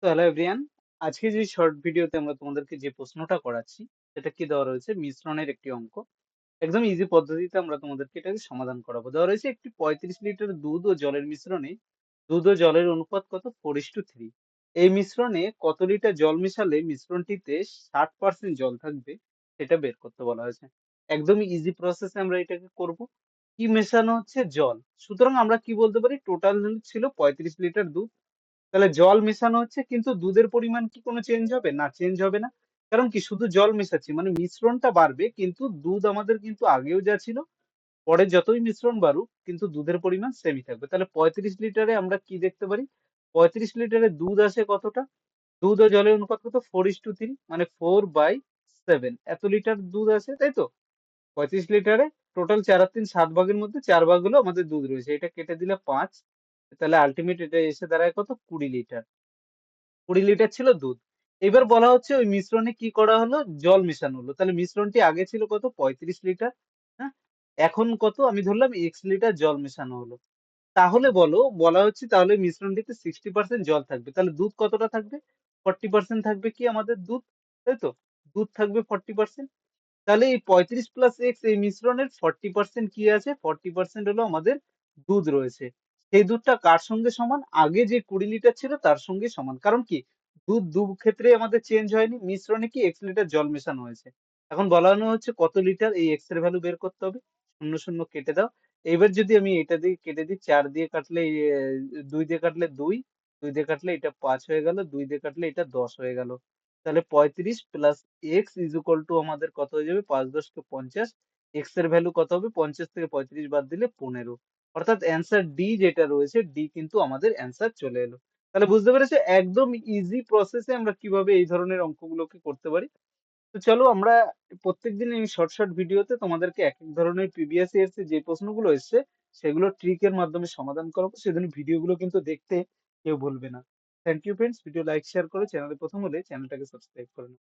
তো hello everyone, আজকে যে শর্ট ভিডিওতে আমরা তোমাদেরকে যে প্রশ্নটা করাচ্ছি সেটা কি দেওয়া রয়েছে মিশ্রণের একটি অঙ্ক। একদম ইজি পদ্ধতিতে আমরা তোমাদেরকে এটাকে সমাধান করাবো। দেওয়া রয়েছে একটি 35 লিটার দুধ ও জলের মিশ্রণে দুধ ও জলের অনুপাত কত 4:3। এই মিশ্রণে কত লিটার জল মেশালে মিশ্রণটিতে 60% জল থাকবে সেটা বের করতে বলা হয়েছে। একদমই ইজি প্রসেসে আমরা এটাকে করব। কি মেশানো হচ্ছে? জল। সুতরাং আমরা কি বলতে পারি, টোটাল ছিল 35 লিটার দুধ, তাহলে জল মেশানো হচ্ছে, কিন্তু দুধের পরিমাণ কি কোনো চেঞ্জ হবে? না, চেঞ্জ হবে না। কারণ কি, শুধু জল মেশাচ্ছি মানে মিশ্রণটা বাড়বে, কিন্তু দুধ আমাদের কিন্তু আগেও যা ছিল, পরে যতই মিশ্রণ বাড়ুক কিন্তু দুধের পরিমাণ সেমই থাকবে। তাহলে 35 লিটারে আমরা কি দেখতে পারি, 35 লিটারে দুধ আসে কতটা? দুধ ও জলের অনুপাত কত? 4:3, মানে 4/7। এত লিটার দুধ আছে, তাই তো? 35 লিটারে টোটাল 4 আর 3 7 ভাগের মধ্যে 4 ভাগ হলো আমাদের দুধ রয়েছে, এটা কেটে দিলে 5। তাহলে আলটিমেট এটা এসে দাঁড়ায় কত? 20 লিটার। 20 লিটার ছিল দুধ। এবার বলা হচ্ছে ওই মিশ্রণে কি করা হলো? জল মেশানো হলো। তাহলে মিশ্রণটি আগে ছিল কত? 35 লিটার। হ্যাঁ, এখন কত? আমি ধরলাম x লিটার জল মেশানো হলো। তাহলে বলা হচ্ছে তাহলে মিশ্রণটিতে 60% জল থাকবে, তাহলে দুধ কতটা থাকবে? 40% থাকবে। কি আমাদের দুধ, তাই তো? দুধ থাকবে 40%। তাহলে এই 35 + x এই মিশ্রণের 40% কি আছে? 40% হলো আমাদের দুধ রয়েছে। সেই দুধটা কার সঙ্গে সমান? আগে যে 20 লিটার ছিল তার সঙ্গে সমান। কারণ কি, দুধ দু ক্ষেত্রে আমাদের চেঞ্জ হয়নি, মিশ্রণে কি x লিটার জল মেশানো হয়েছে। এখন বলানো হচ্ছে কত লিটার, এই x এর ভ্যালু বের করতে হবে। শূন্য শূন্য কেটে দাও। এবার যদি আমি এটা দিয়ে কেটে দিই, 4 দিয়ে কাটলে 2 দিয়ে কাটলে 2, 2 দিয়ে কাটলে এটা 5 হয়ে গেল, 2 দিয়ে কাটলে এটা 10 হয়ে গেল। তাহলে 35 + x আমাদের কত হয়ে যাবে? 5×10 = 50। এক্স এর ভ্যালু কত হবে? 50 থেকে 35 বাদ দিলে 15। অর্থাৎ অ্যান্সার ডি যেটা রয়েছে, ডি কিন্তু আমাদের অ্যান্সার চলে এলো। তাহলে বুঝতে পেরেছো একদম ইজি প্রসেসে আমরা কিভাবে এই ধরনের অঙ্কগুলোকে করতে পারি। তো চলো আমরা প্রত্যেকদিন এই শর্ট শর্ট ভিডিওতে তোমাদেরকে এক এক ধরনের প্রিভিয়াস ইয়ার্স যে প্রশ্নগুলো এসছে সেগুলো ট্রিকের মাধ্যমে সমাধান করাবো। সেদিন ভিডিওগুলো কিন্তু দেখতে কেউ ভুলবে না। Thank you friends, video like share করে চ্যানেলে প্রথম হলে চ্যানেলটাকে সাবস্ক্রাইব করে নাও।